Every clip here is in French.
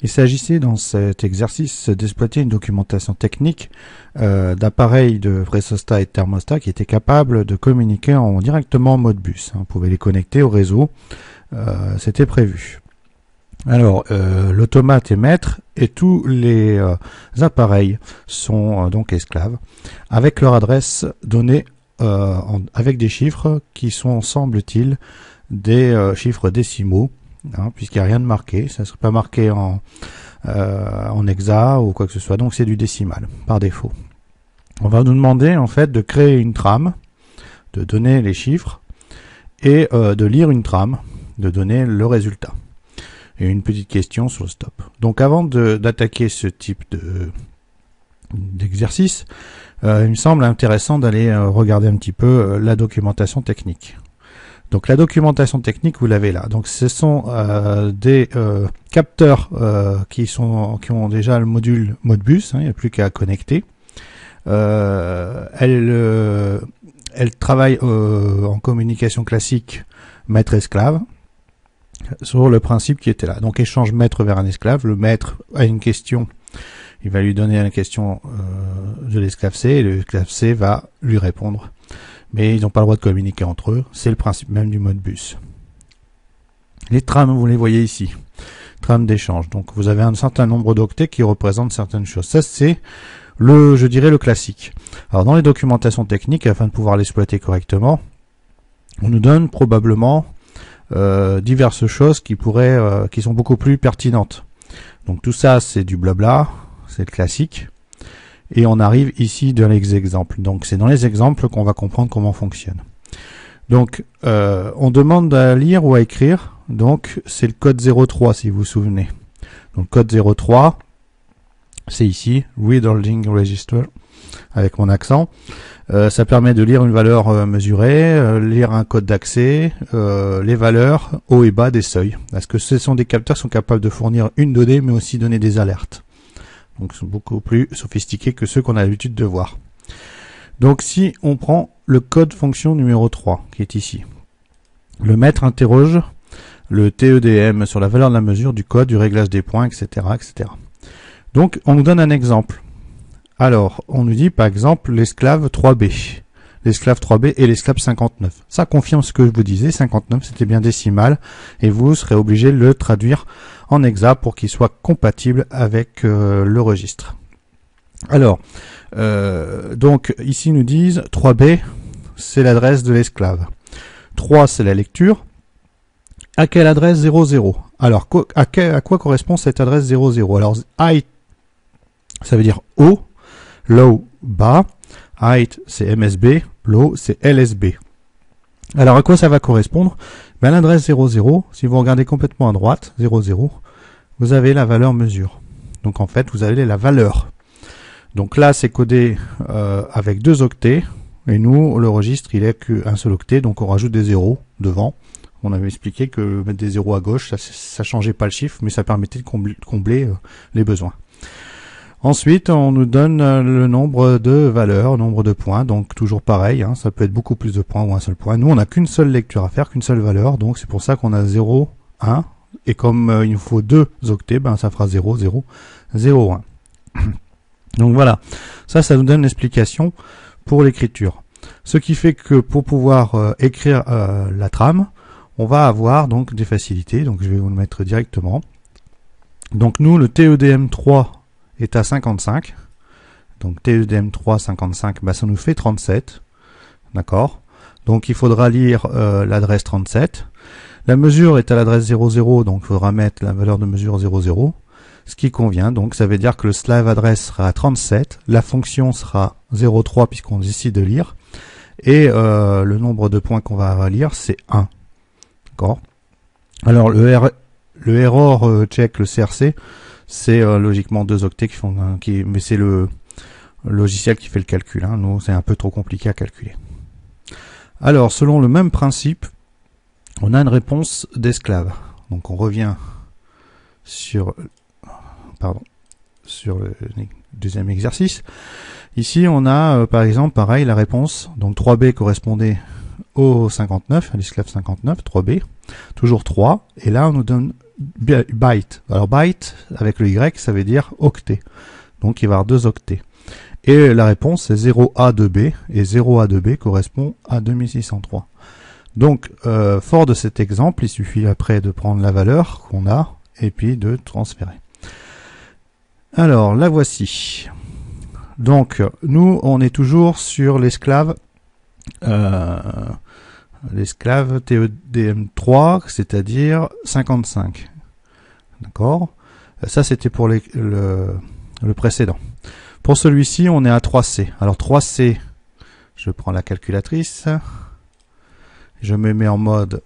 Il s'agissait dans cet exercice d'exploiter une documentation technique d'appareils de vressostat et de thermostat qui étaient capables de communiquer directement en Modbus. On pouvait les connecter au réseau, c'était prévu. Alors, l'automate est maître et tous les appareils sont donc esclaves, avec leur adresse donnée avec des chiffres qui sont, semble-t-il, des chiffres décimaux, puisqu'il n'y a rien de marqué, ça ne serait pas marqué en hexa ou quoi que ce soit, donc c'est du décimal, par défaut. On va nous demander en fait de créer une trame, de donner les chiffres, et de lire une trame, de donner le résultat. Et une petite question sur le stop. Donc avant d'attaquer ce type d'exercice, il me semble intéressant d'aller regarder un petit peu la documentation technique. Donc la documentation technique, vous l'avez là. Donc ce sont des capteurs qui ont déjà le module Modbus, il n'y a plus qu'à connecter. Elle travaille en communication classique maître-esclave sur le principe qui était là. Donc échange maître vers un esclave. Le maître a une question, il va lui donner la question de l'esclave C et l'esclave C va lui répondre. Mais ils n'ont pas le droit de communiquer entre eux. C'est le principe même du Modbus. Les trames, vous les voyez ici. Trames d'échange. Donc vous avez un certain nombre d'octets qui représentent certaines choses. Ça c'est je dirais le classique. Alors dans les documentations techniques, afin de pouvoir l'exploiter correctement, on nous donne probablement diverses choses qui sont beaucoup plus pertinentes. Donc tout ça c'est du blabla, c'est le classique. Et on arrive ici dans les exemples. Donc c'est dans les exemples qu'on va comprendre comment fonctionne. Donc on demande à lire ou à écrire. Donc c'est le code 03 si vous vous souvenez. Donc code 03, c'est ici, Read Holding Register, avec mon accent. Ça permet de lire une valeur mesurée, lire un code d'accès, les valeurs haut et bas des seuils. Parce que ce sont des capteurs qui sont capables de fournir une donnée mais aussi donner des alertes. Donc sont beaucoup plus sophistiqués que ceux qu'on a l'habitude de voir. Donc si on prend le code fonction numéro 3 qui est ici, le maître interroge le TEDM sur la valeur de la mesure du code, du réglage des points, etc., etc. Donc on nous donne un exemple. Alors on nous dit par exemple l'esclave 3B. L'esclave 3B et l'esclave 59. Ça confirme ce que je vous disais, 59 c'était bien décimal et vous serez obligé de le traduire en hexa pour qu'il soit compatible avec le registre. Alors, donc ici ils nous disent 3B c'est l'adresse de l'esclave. 3 c'est la lecture. À quelle adresse 00? Alors à quoi correspond cette adresse 00? Alors high ça veut dire haut, low bas. Height, c'est MSB, low, c'est LSB. Alors, à quoi ça va correspondre? Ben, l'adresse 00, si vous regardez complètement à droite, 00, vous avez la valeur mesure. Donc, en fait, vous avez la valeur. Donc là, c'est codé avec 2 octets, et nous, le registre, il est qu'un seul octet, donc on rajoute des zéros devant. On avait expliqué que mettre des zéros à gauche, ça changeait pas le chiffre, mais ça permettait de combler les besoins. Ensuite, on nous donne le nombre de valeurs, nombre de points, donc toujours pareil, ça peut être beaucoup plus de points ou un seul point. Nous, on n'a qu'une seule lecture à faire, qu'une seule valeur, donc c'est pour ça qu'on a 0, 1, et comme il nous faut 2 octets, ben ça fera 0, 0, 0, 1. Donc voilà, ça nous donne l'explication pour l'écriture. Ce qui fait que pour pouvoir écrire la trame, on va avoir donc des facilités, donc je vais vous le mettre directement. Donc nous, le TEDM3 est à 55, donc TEDM3 55, bah ça nous fait 37, d'accord. Donc il faudra lire l'adresse 37. La mesure est à l'adresse 00, donc il faudra mettre la valeur de mesure 00, ce qui convient. Donc ça veut dire que le slave adresse sera à 37, la fonction sera 03 puisqu'on décide de lire, et le nombre de points qu'on va lire c'est 1, d'accord. Alors le error check, le CRC, c'est logiquement 2 octets mais c'est le logiciel qui fait le calcul. Nous, c'est un peu trop compliqué à calculer. Alors, selon le même principe, on a une réponse d'esclave. Donc, on revient sur le deuxième exercice. Ici, on a, par exemple, pareil, la réponse. Donc, 3B correspondait au 59, à l'esclave 59, 3B. Toujours 3. Et là, on nous donne byte. Alors byte, avec le Y, ça veut dire octet. Donc il va y avoir 2 octets. Et la réponse c'est 0A2B, et 0A2B correspond à 2603. Donc, fort de cet exemple, il suffit après de prendre la valeur qu'on a, et puis de transférer. Alors, la voici. Donc, nous, on est toujours sur l'esclave TEDM3, c'est-à-dire 55. D'accord? Ça, c'était pour le précédent. Pour celui-ci, on est à 3C. Alors, 3C, je prends la calculatrice, je me mets en mode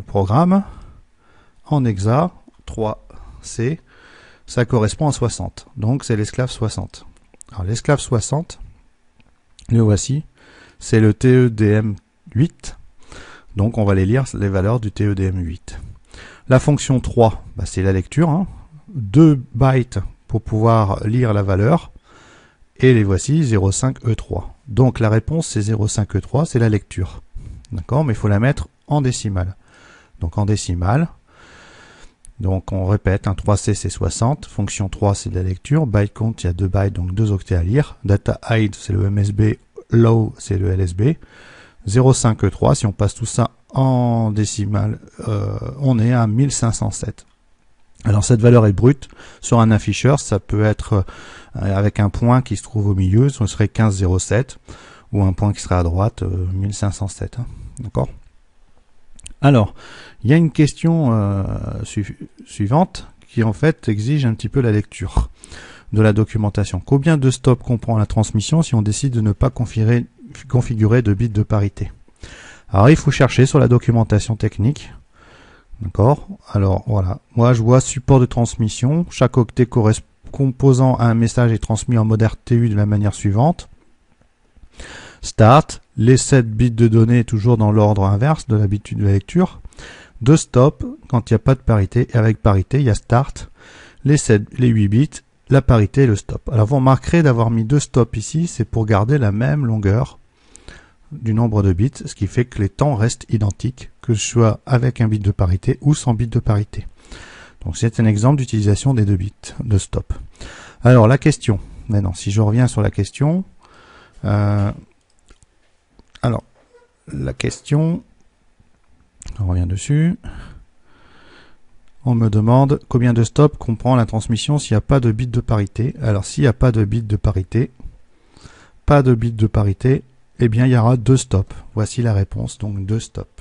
programme, en hexa, 3C, ça correspond à 60. Donc, c'est l'esclave 60. Alors, l'esclave 60, le voici, c'est le TEDM8. Donc, on va les lire, les valeurs du TEDM8. La fonction 3, bah, c'est la lecture. Hein. 2 bytes pour pouvoir lire la valeur. Et les voici, 0,5E3. Donc, la réponse, c'est 0,5E3, c'est la lecture. D'accord, mais il faut la mettre en décimale. Donc, en décimale. Donc, on répète, 3C, c'est 60. Fonction 3, c'est de la lecture. Byte count, il y a 2 bytes, donc 2 octets à lire. Data hide, c'est le MSB. Low, c'est le LSB. 0,5E3, si on passe tout ça en décimale, on est à 1507. Alors, cette valeur est brute. Sur un afficheur, ça peut être avec un point qui se trouve au milieu, ce serait 1507. Ou un point qui serait à droite, 1507. Hein. D'accord? Alors, il y a une question suivante qui en fait exige un petit peu la lecture de la documentation. Combien de stops comprend la transmission si on décide de ne pas configurer de bits de parité? Alors, il faut chercher sur la documentation technique. D'accord? Alors, voilà. Moi, je vois support de transmission. Chaque octet composant à un message est transmis en mode RTU de la manière suivante. Start, les 7 bits de données toujours dans l'ordre inverse de l'habitude de la lecture. 2 stops quand il n'y a pas de parité. Et avec parité, il y a start, les 8 bits, la parité et le stop. Alors vous remarquerez d'avoir mis 2 stops ici, c'est pour garder la même longueur du nombre de bits, ce qui fait que les temps restent identiques, que ce soit avec un bit de parité ou sans bit de parité. Donc c'est un exemple d'utilisation des 2 bits de stop. Alors la question, maintenant si je reviens sur la question, alors, la question, on revient dessus. On me demande combien de stops comprend la transmission s'il n'y a pas de bit de parité. Alors, s'il n'y a pas de bit de parité, eh bien, il y aura 2 stops. Voici la réponse, donc 2 stops.